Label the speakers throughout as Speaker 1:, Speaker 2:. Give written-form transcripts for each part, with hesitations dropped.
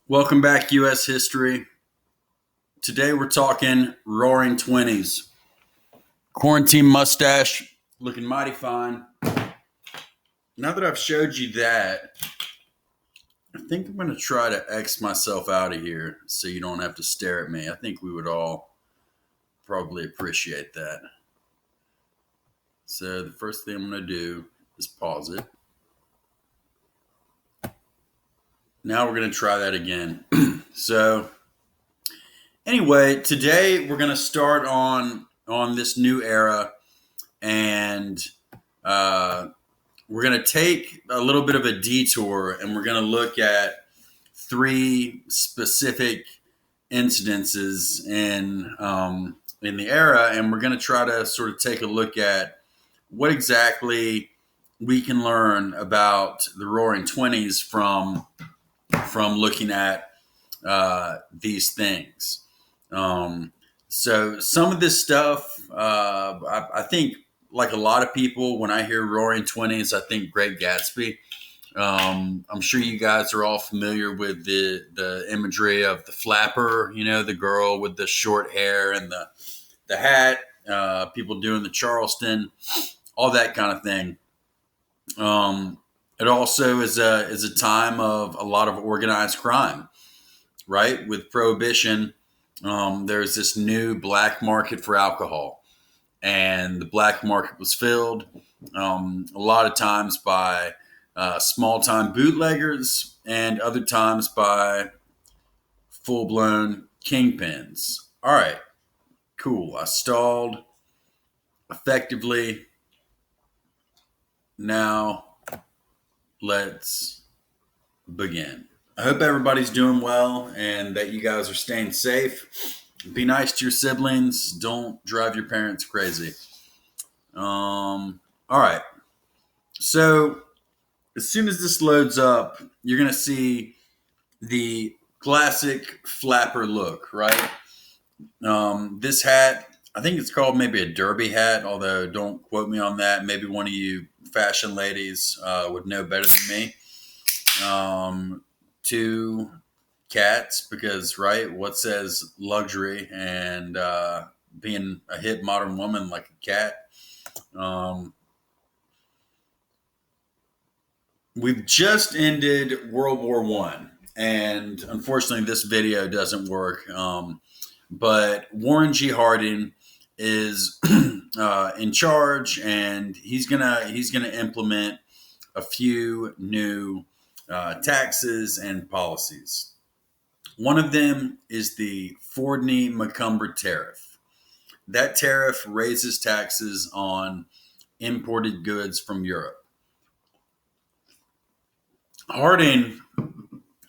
Speaker 1: Welcome back, U.S. history. Today we're talking Roaring Twenties. Quarantine mustache, looking mighty fine. Now that I've showed you that, I think I'm going to try to X myself out of here so you don't have to stare at me. I think we would all probably appreciate that. So the first thing I'm going to do is pause it. Now we're going to try that again. So anyway, today we're going to start on this new era, and we're going to take a little bit of a detour, and we're going to look at three specific incidences in the era, and we're going to try to sort of take a look at what exactly we can learn about the Roaring Twenties from looking at these things. So some of this stuff, I think, like a lot of people, when I hear Roaring Twenties, I think Great Gatsby. I'm sure you guys are all familiar with the imagery of the flapper, the girl with the short hair and the hat, people doing the Charleston, all that kind of thing. It also is a time of a lot of organized crime, right? With Prohibition, there's this new black market for alcohol, and the black market was filled a lot of times by small-time bootleggers, and other times by full-blown kingpins. All right, cool. I stalled effectively. Now let's begin. I hope everybody's doing well and that you guys are staying safe. Be nice to your siblings. Don't drive your parents crazy. All right. So as soon as this loads up, you're going to see the classic flapper look, right? This hat, I think it's called maybe a derby hat, although don't quote me on that. Maybe one of you fashion ladies would know better than me. Two cats, because, right, what says luxury and being a hip modern woman like a cat? We've just ended World War One, and unfortunately, this video doesn't work. But Warren G. Harding is in charge, and he's gonna implement a few new taxes and policies. One of them is the Fordney-McCumber tariff. That tariff raises taxes on imported goods from Europe. Harding,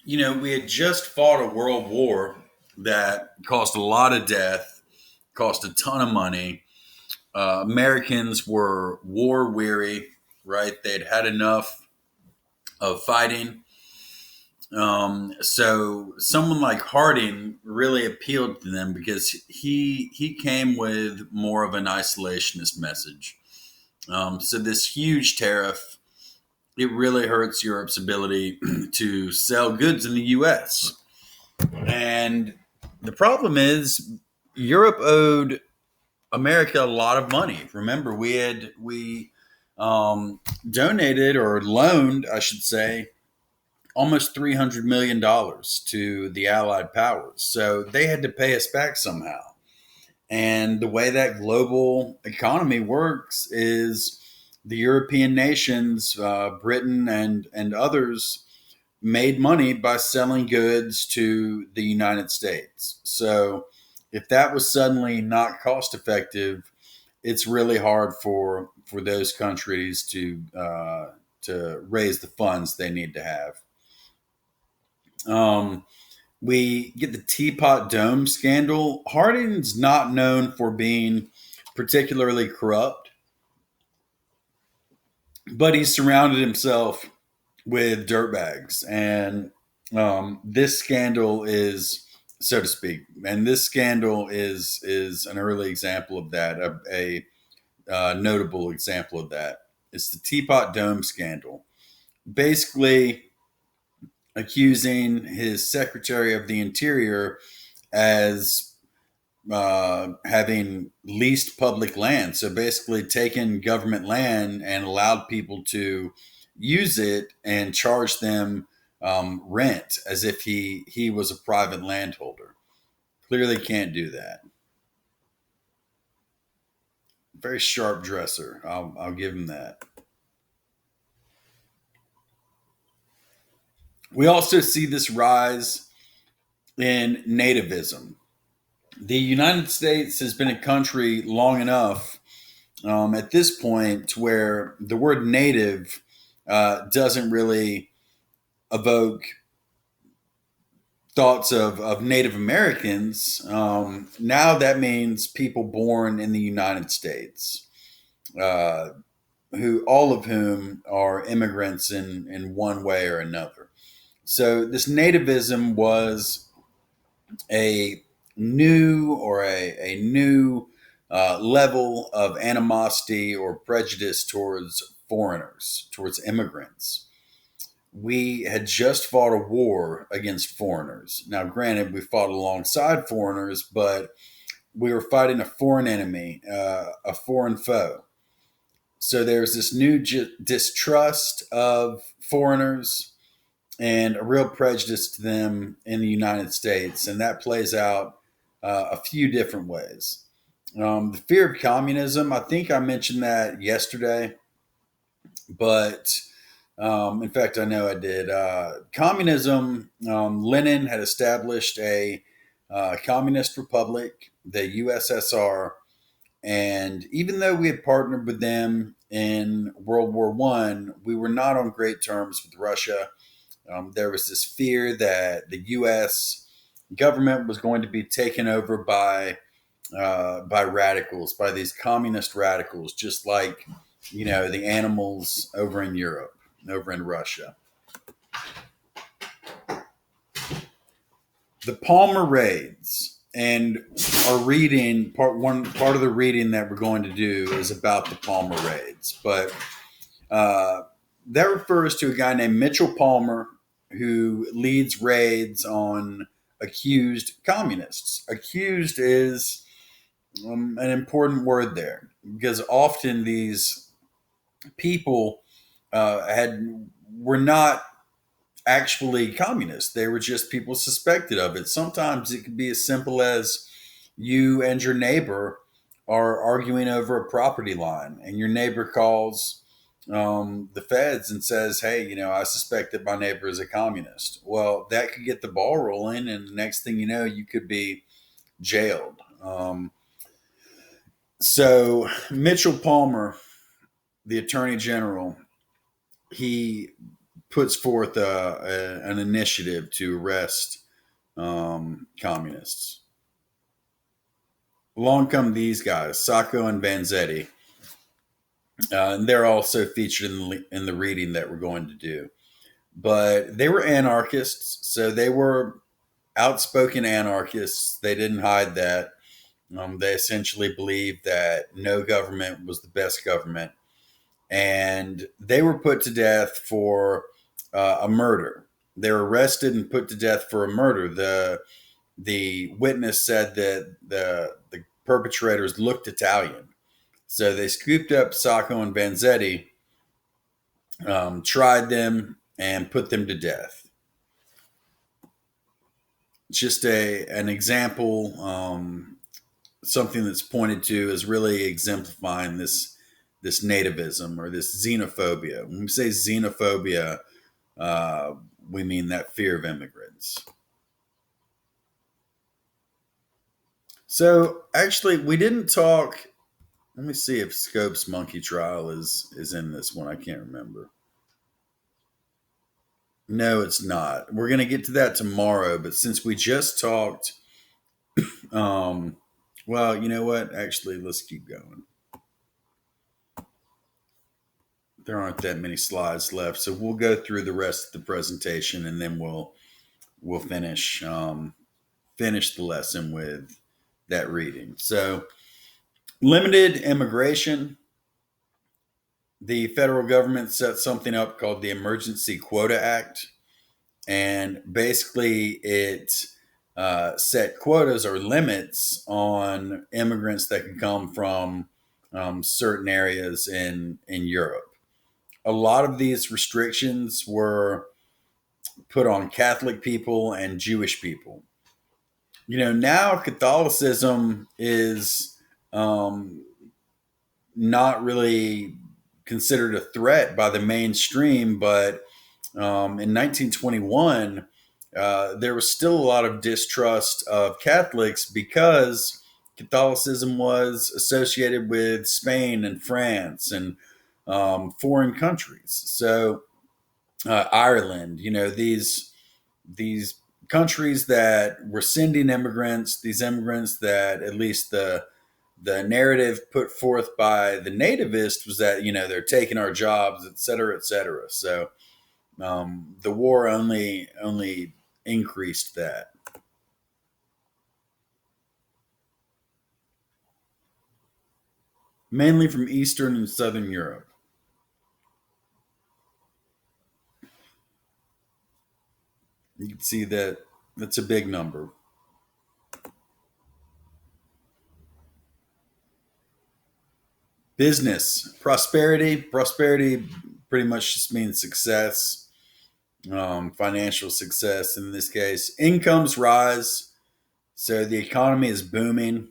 Speaker 1: we had just fought a world war that caused a lot of death, cost a ton of money. Americans were war weary, right? They'd had enough of fighting. So someone like Harding really appealed to them because he came with more of an isolationist message. So this huge tariff, it really hurts Europe's ability to sell goods in the U.S. And the problem is Europe owed America a lot of money. Remember, we donated, or loaned, I should say, almost $300 million to the Allied powers. So they had to pay us back somehow. And the way that global economy works is the European nations, Britain and others, made money by selling goods to the United States. So if that was suddenly not cost effective, it's really hard for those countries to raise the funds they need to have. We get the Teapot Dome scandal. Harding's not known for being particularly corrupt, but he surrounded himself with dirtbags, and this scandal is, so to speak, and this scandal is an early example of that. A notable example of that. It's the Teapot Dome scandal. Basically, accusing his Secretary of the Interior as having leased public land. So basically, taken government land and allowed people to use it and charge them rent as if he was a private landholder. Clearly, can't do that. Very sharp dresser. I'll give him that. We also see this rise in nativism. The United States has been a country long enough at this point to where the word native doesn't really evoke thoughts of Native Americans. Now that means people born in the United States, uh, who all of whom are immigrants in one way or another. So this nativism was a new level of animosity or prejudice towards foreigners, towards immigrants. We had just fought a war against foreigners. Now, granted, we fought alongside foreigners, but we were fighting a foreign enemy, a foreign foe. So there's this new distrust of foreigners and a real prejudice to them in the United States, and that plays out a few different ways. The fear of communism, I think I mentioned that yesterday, but in fact, I know I did. Communism, Lenin had established a communist republic, the USSR, and even though we had partnered with them in World War One, we were not on great terms with Russia. There was this fear that the U.S. government was going to be taken over by radicals, by these communist radicals, just like the animals over in Europe, over in Russia. The Palmer raids, and our reading part of the reading that we're going to do is about the Palmer raids, but uh, that refers to a guy named Mitchell Palmer who leads raids on accused communists. Accused is an important word there because often these people had were not actually communists. They were just people suspected of it. Sometimes it could be as simple as you and your neighbor are arguing over a property line, and your neighbor calls the feds and says, "Hey, I suspect that my neighbor is a communist." Well, that could get the ball rolling, and the next thing you know, you could be jailed. So Mitchell Palmer, the Attorney General, he puts forth an initiative to arrest communists. Along come these guys, Sacco and Vanzetti, and they're also featured in the reading that we're going to do. But they were anarchists, so they were outspoken anarchists. They didn't hide that. They essentially believed that no government was the best government, and they were put to death for a murder. They were arrested and put to death for a murder. The witness said that the perpetrators looked Italian, so they scooped up Sacco and Vanzetti, tried them, and put them to death. Just an example, something that's pointed to as really exemplifying this nativism or this xenophobia. When we say xenophobia, uh, we mean that fear of immigrants. So actually, we didn't talk. Let me see if Scope's monkey trial is in this one. I can't remember. No, it's not. We're going to get to that tomorrow. But since we just talked, um, well, you know what? Actually, let's keep going. There aren't that many slides left, so we'll go through the rest of the presentation and then we'll finish the lesson with that reading. So Limited immigration. The federal government set something up called the Emergency Quota Act, and basically it set quotas or limits on immigrants that can come from certain areas in Europe. A lot of these restrictions were put on Catholic people and Jewish people. Now Catholicism is um, not really considered a threat by the mainstream, but in 1921, there was still a lot of distrust of Catholics because Catholicism was associated with Spain and France and foreign countries. So Ireland, these countries that were sending immigrants, these immigrants that at least the narrative put forth by the nativist was that they're taking our jobs, et cetera, et cetera. So the war only increased that. Mainly from Eastern and Southern Europe. You can see that that's a big number. Business prosperity pretty much just means success, financial success in this case. Incomes rise, so the economy is booming.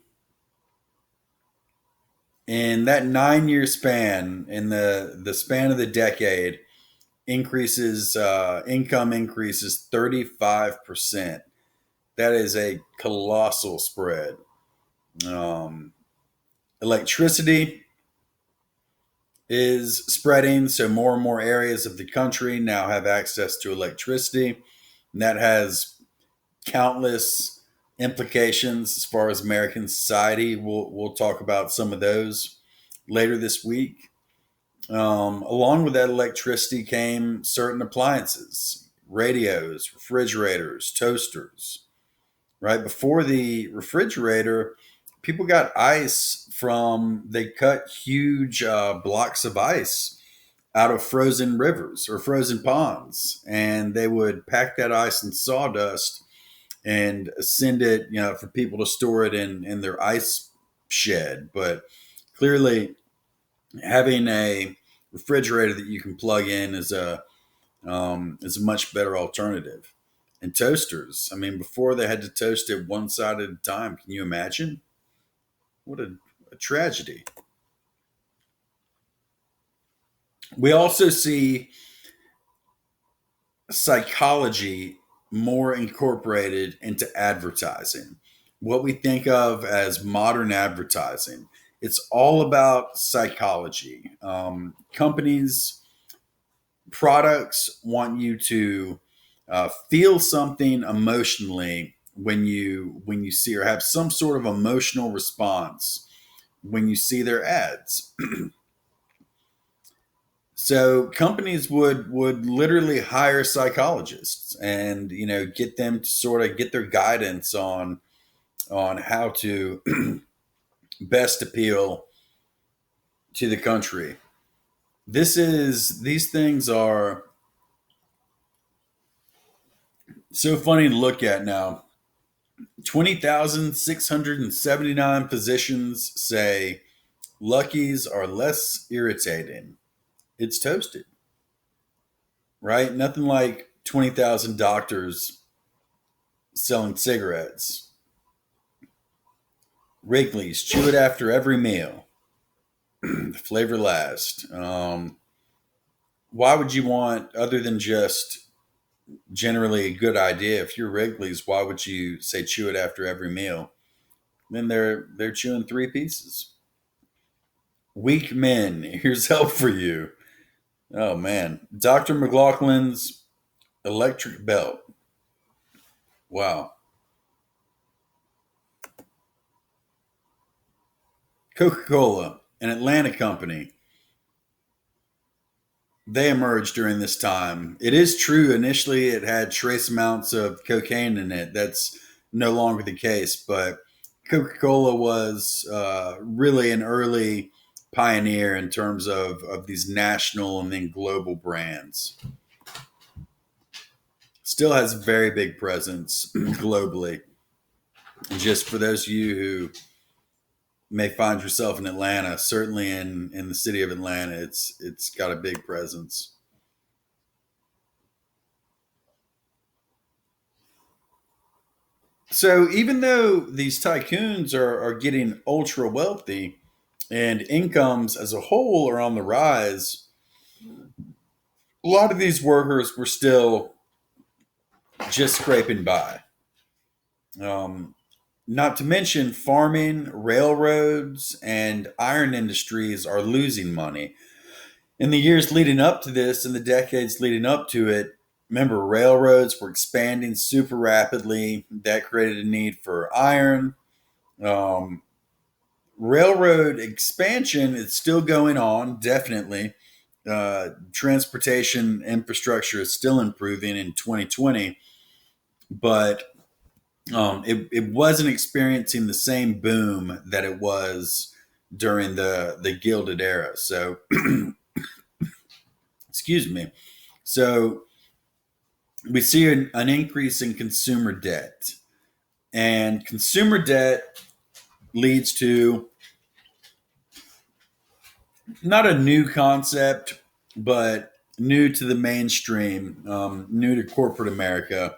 Speaker 1: In that 9 year span, in the span of the decade, income increases 35%. That is a colossal spread. Um, Electricity is spreading, so more and more areas of the country now have access to electricity. And that has countless implications as far as American society. We'll talk about some of those later this week. Along with that electricity came certain appliances, radios, refrigerators, toasters. Right before the refrigerator, people got ice they cut huge blocks of ice out of frozen rivers or frozen ponds, and they would pack that ice in sawdust and send it, for people to store it in their ice shed. But clearly, having a refrigerator that you can plug in is a much better alternative. And toasters, I mean, before they had to toast it one side at a time. Can you imagine? What a tragedy. We also see psychology more incorporated into advertising, what we think of as modern advertising. It's all about psychology. Companies, products want you to feel something emotionally when you see or have some sort of emotional response when you see their ads. So companies would literally hire psychologists and get them to sort of get their guidance on how to best appeal to the country. These things are so funny to look at now. 20,679 physicians say Luckies are less irritating. It's toasted, right? Nothing like 20,000 doctors selling cigarettes. Wrigley's, chew it after every meal. The flavor lasts. Why would you want, other than just generally a good idea, if you're Wrigley's, why would you say chew it after every meal? Then they're chewing three pieces. Weak men, here's help for you. Oh man, Dr. McLaughlin's electric belt. Wow. Coca-Cola, an Atlanta company, they emerged during this time. It is true, initially it had trace amounts of cocaine in it. That's no longer the case, but Coca Cola was really an early pioneer in terms of these national and then global brands. Still has a very big presence globally. And just for those of you who may find yourself in Atlanta, certainly in the city of Atlanta, it's got a big presence. So even though these tycoons are getting ultra wealthy and incomes as a whole are on the rise, a lot of these workers were still just scraping by. Um, Not to mention farming, railroads, and iron industries are losing money. In the years leading up to this and the decades leading up to it, remember, railroads were expanding super rapidly. That created a need for iron. Um, Railroad expansion is still going on, definitely. Transportation infrastructure is still improving in 2020, but it wasn't experiencing the same boom that it was during the Gilded Era. So, excuse me. So we see an increase in consumer debt, and consumer debt leads to not a new concept, but new to the mainstream, new to corporate America.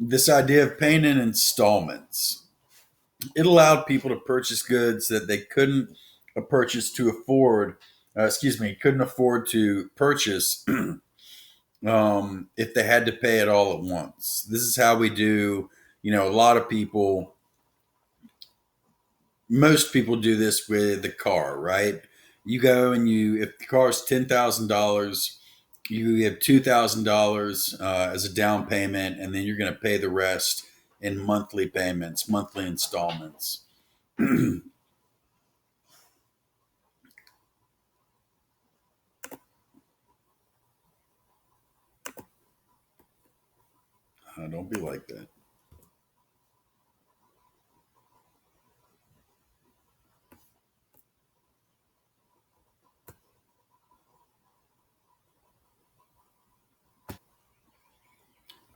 Speaker 1: This idea of paying in installments. It allowed people to purchase goods that they couldn't purchase to afford. Couldn't afford to purchase if they had to pay it all at once. This is how we do. A lot of people, most people do this with the car, right? You go and if the car is $10,000, you have $2,000 as a down payment, and then you're going to pay the rest in monthly payments, monthly installments. Don't be like that.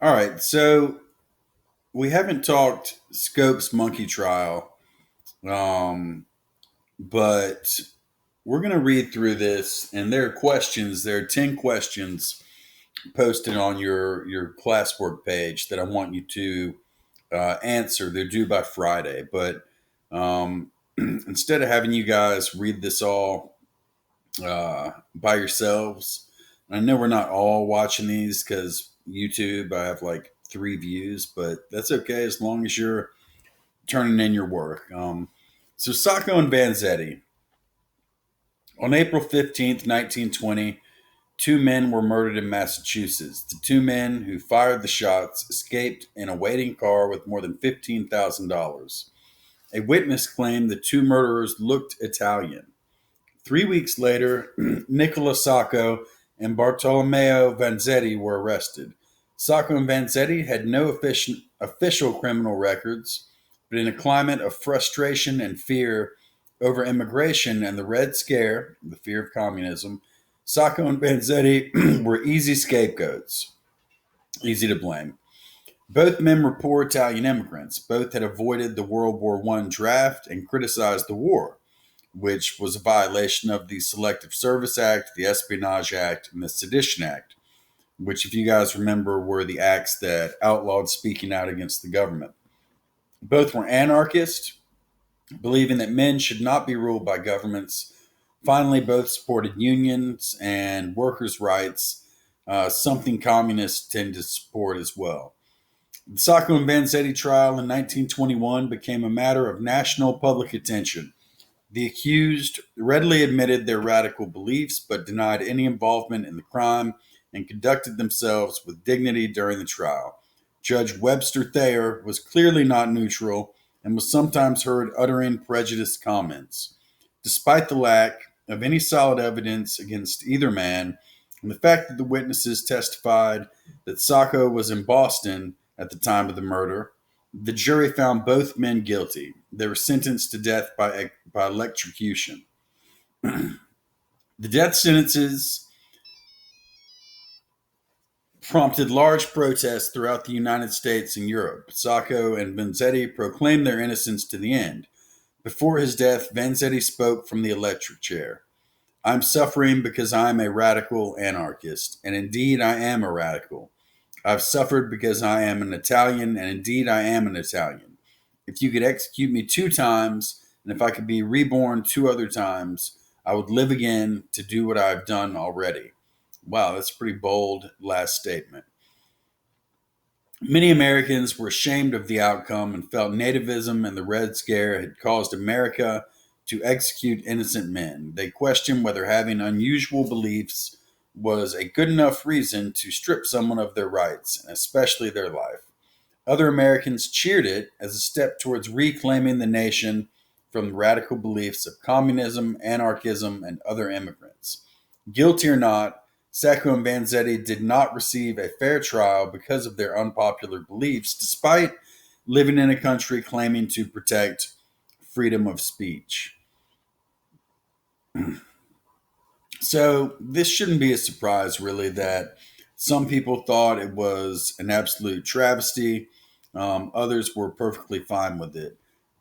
Speaker 1: All right, so we haven't talked Scope's monkey trial, um, but we're going to read through this, and there are questions. There are 10 questions posted on your classwork page that I want you to answer. They're due by Friday, but instead of having you guys read this all by yourselves, I know we're not all watching these because YouTube, I have like 3 views, but that's okay as long as you're turning in your work. So Sacco and Vanzetti. On April 15th, 1920, two men were murdered in Massachusetts. The two men who fired the shots escaped in a waiting car with more than $15,000. A witness claimed the two murderers looked Italian. 3 weeks later, Nicola Sacco and Bartolomeo Vanzetti were arrested. Sacco and Vanzetti had no official criminal records, but in a climate of frustration and fear over immigration and the Red Scare, the fear of communism, Sacco and Vanzetti were easy scapegoats, easy to blame. Both men were poor Italian immigrants. Both had avoided the World War I draft and criticized the war, which was a violation of the Selective Service Act, the Espionage Act, and the Sedition Act, which, if you guys remember, were the acts that outlawed speaking out against the government. Both were anarchists, believing that men should not be ruled by governments. Finally, both supported unions and workers' rights, something communists tend to support as well. The Sacco and Vanzetti trial in 1921 became a matter of national public attention. The accused readily admitted their radical beliefs but denied any involvement in the crime and conducted themselves with dignity during the trial. Judge Webster Thayer was clearly not neutral and was sometimes heard uttering prejudiced comments. Despite the lack of any solid evidence against either man, and the fact that the witnesses testified that Sacco was in Boston at the time of the murder, The jury found both men guilty. They were sentenced to death by electrocution. The death sentences prompted large protests throughout the United States and Europe. Sacco and Vanzetti proclaimed their innocence to the end. Before his death, Vanzetti spoke from the electric chair. I'm suffering because I am a radical anarchist, and indeed I am a radical. I've suffered because I am an Italian, and indeed I am an Italian. If you could execute me 2 times, and if I could be reborn 2 other times, I would live again to do what I have done already. Wow, that's a pretty bold last statement. Many Americans were ashamed of the outcome and felt nativism and the Red Scare had caused America to execute innocent men. They questioned whether having unusual beliefs was a good enough reason to strip someone of their rights, and especially their life. Other Americans cheered it as a step towards reclaiming the nation from the radical beliefs of communism, anarchism, and other immigrants. Guilty or not, Sacco and Vanzetti did not receive a fair trial because of their unpopular beliefs, despite living in a country claiming to protect freedom of speech. So, this shouldn't be a surprise, really, that some people thought it was an absolute travesty. Others were perfectly fine with it.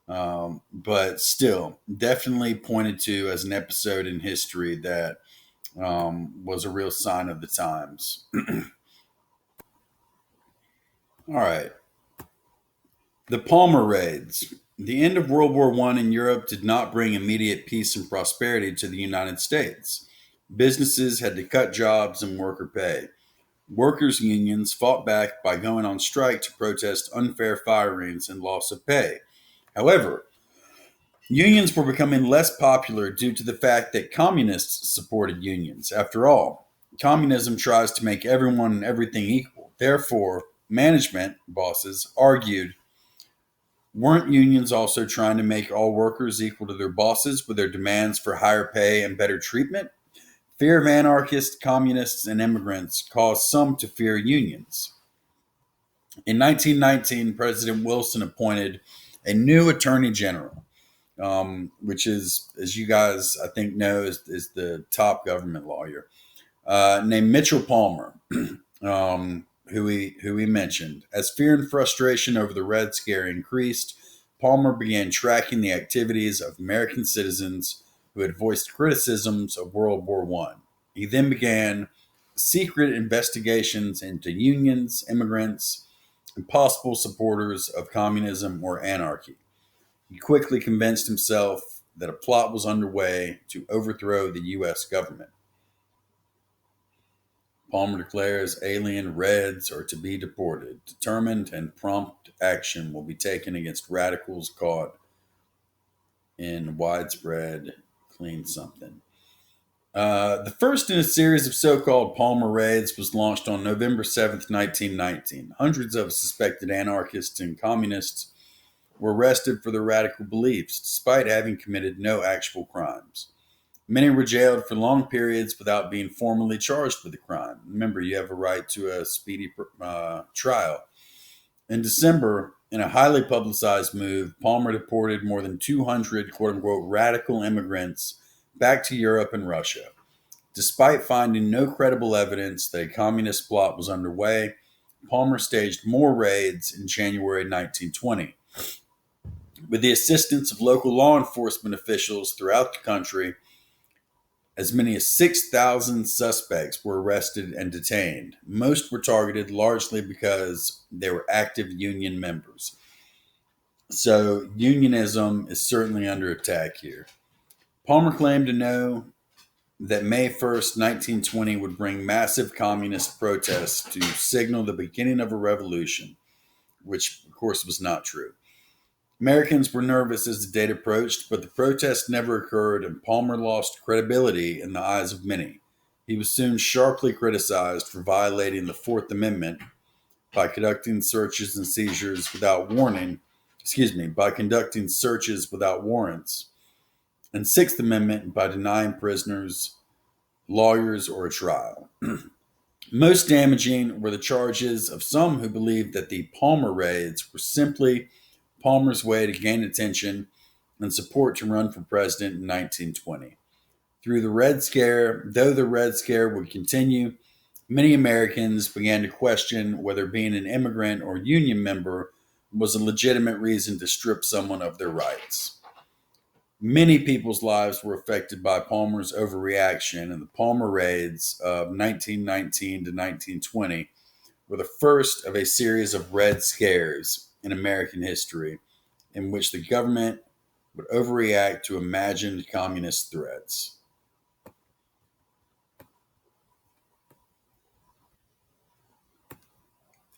Speaker 1: But still, definitely pointed to as an episode in history that was a real sign of the times. All right. The Palmer Raids. The end of World War I in Europe did not bring immediate peace and prosperity to the United States. Businesses had to cut jobs and worker pay. Workers' unions fought back by going on strike to protest unfair firings and loss of pay. However, unions were becoming less popular due to the fact that communists supported unions. After all, communism tries to make everyone and everything equal. Therefore, management, bosses, argued, weren't unions also trying to make all workers equal to their bosses with their demands for higher pay and better treatment? Fear of anarchists, communists, and immigrants caused some to fear unions. In 1919, President Wilson appointed a new attorney general, which is, as you guys I think know, is the top government lawyer, named Mitchell Palmer, who we mentioned. As fear and frustration over the Red Scare increased, Palmer began tracking the activities of American citizens who had voiced criticisms of World War I. He then began secret investigations into unions, immigrants, and possible supporters of communism or anarchy. He quickly convinced himself that a plot was underway to overthrow the U.S. government. Palmer declares alien Reds are to be deported. Determined and prompt action will be taken against radicals caught in widespread clean something. The first in a series of so-called Palmer raids was launched on November 7th, 1919. Hundreds of suspected anarchists and communists were arrested for their radical beliefs, despite having committed no actual crimes. Many were jailed for long periods without being formally charged with a crime. Remember, you have a right to a speedy trial. In December, in a highly publicized move, Palmer deported more than 200 quote unquote radical immigrants back to Europe and Russia. Despite finding no credible evidence that a communist plot was underway, Palmer staged more raids in January 1920. With the assistance of local law enforcement officials throughout the country, as many as 6,000 suspects were arrested and detained. Most were targeted largely because they were active union members. So, unionism is certainly under attack here. Palmer claimed to know that May 1st, 1920 would bring massive communist protests to signal the beginning of a revolution, which, of course, was not true. Americans were nervous as the date approached, but the protest never occurred, and Palmer lost credibility in the eyes of many. He was soon sharply criticized for violating the Fourth Amendment by conducting searches and seizures without by conducting searches without warrants, and Sixth Amendment by denying prisoners, lawyers, or a trial. Most damaging were the charges of some who believed that the Palmer raids were simply Palmer's way to gain attention and support to run for president in 1920. Through the Red Scare, though the Red Scare would continue, many Americans began to question whether being an immigrant or union member was a legitimate reason to strip someone of their rights. Many people's lives were affected by Palmer's overreaction, and the Palmer raids of 1919 to 1920 were the first of a series of Red Scares in American history in which the government would overreact to imagined communist threats.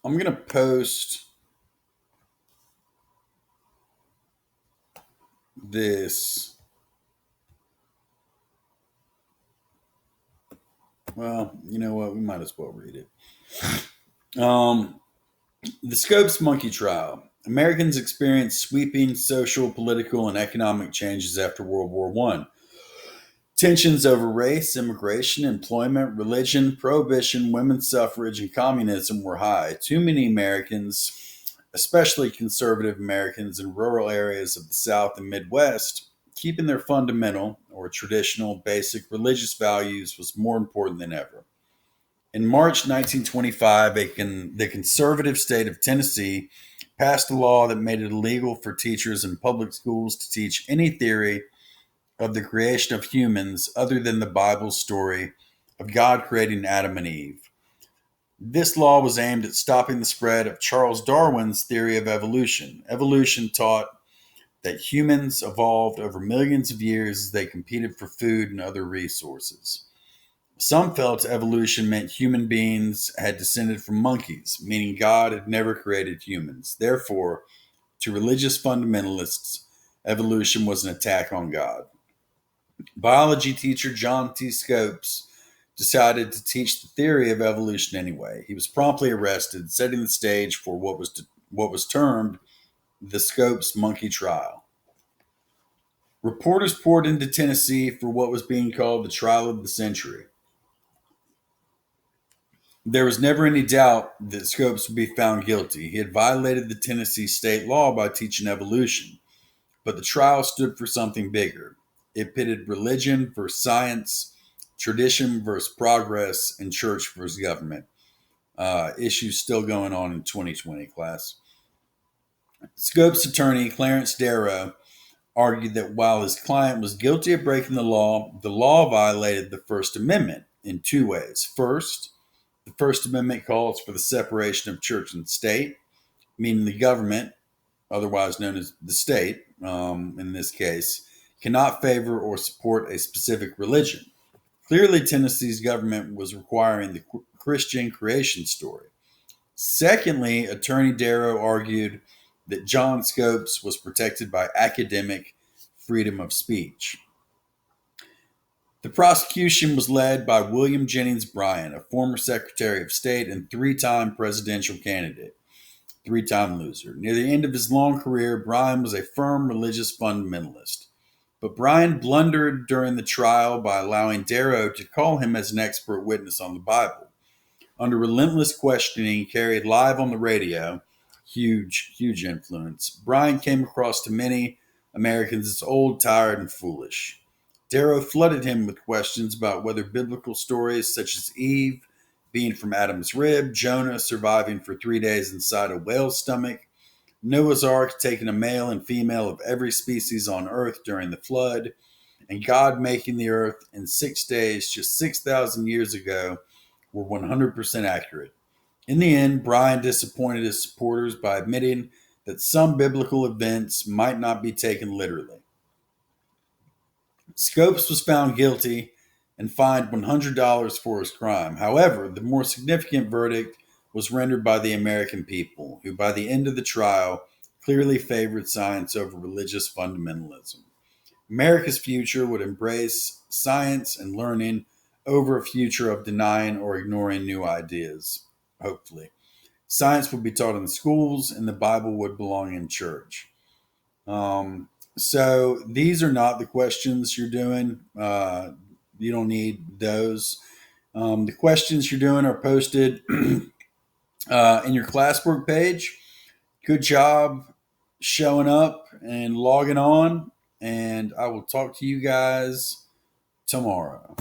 Speaker 1: I'm going to post this. Well, you know what? We might as well read it. The Scopes Monkey Trial. Americans experienced sweeping social, political, and economic changes after World War One. Tensions over race, immigration, employment, religion, prohibition, women's suffrage, and communism were high. Too many Americans, especially conservative Americans in rural areas of the South and Midwest, keeping their fundamental or traditional basic religious values was more important than ever. In March 1925, the conservative state of Tennessee passed a law that made it illegal for teachers in public schools to teach any theory of the creation of humans other than the Bible's story of God creating Adam and Eve. This law was aimed at stopping the spread of Charles Darwin's theory of evolution. Evolution taught that humans evolved over millions of years as they competed for food and other resources. Some felt evolution meant human beings had descended from monkeys, meaning God had never created humans. Therefore, to religious fundamentalists, evolution was an attack on God. Biology teacher John T. Scopes decided to teach the theory of evolution anyway. He was promptly arrested, setting the stage for what was termed the Scopes Monkey Trial. Reporters poured into Tennessee for what was being called the trial of the century. There was never any doubt that Scopes would be found guilty. He had violated the Tennessee state law by teaching evolution. But the trial stood for something bigger. It pitted religion versus science, tradition versus progress, and church versus government. Issues still going on in 2020, class. Scope's attorney, Clarence Darrow, argued that while his client was guilty of breaking the law violated the First Amendment in two ways. First, the First Amendment calls for the separation of church and state, meaning the government, otherwise known as the state, in this case, cannot favor or support a specific religion. Clearly, Tennessee's government was requiring the Christian creation story. Secondly, Attorney Darrow argued that John Scopes was protected by academic freedom of speech. The prosecution was led by William Jennings Bryan, a former Secretary of State and three-time presidential candidate. Three-time loser. Near the end of his long career, Bryan was a firm religious fundamentalist. But Bryan blundered during the trial by allowing Darrow to call him as an expert witness on the Bible. Under relentless questioning carried live on the radio, huge influence, Bryan came across to many Americans as old, tired, and foolish. Darrow flooded him with questions about whether biblical stories such as Eve being from Adam's rib, Jonah surviving for 3 days inside a whale's stomach, Noah's Ark taking a male and female of every species on earth during the flood, and God making the earth in 6 days just 6,000 years ago were 100% accurate. In the end, Bryan disappointed his supporters by admitting that some biblical events might not be taken literally. Scopes was found guilty and fined $100 for his crime. However, the more significant verdict was rendered by the American people, who by the end of the trial clearly favored science over religious fundamentalism. America's future would embrace science and learning over a future of denying or ignoring new ideas, hopefully. Science would be taught in schools, and the Bible would belong in church. So these are not the questions you're doing. You don't need those. The questions you're doing are posted in your classwork page. Good job showing up and logging on. And I will talk to you guys tomorrow.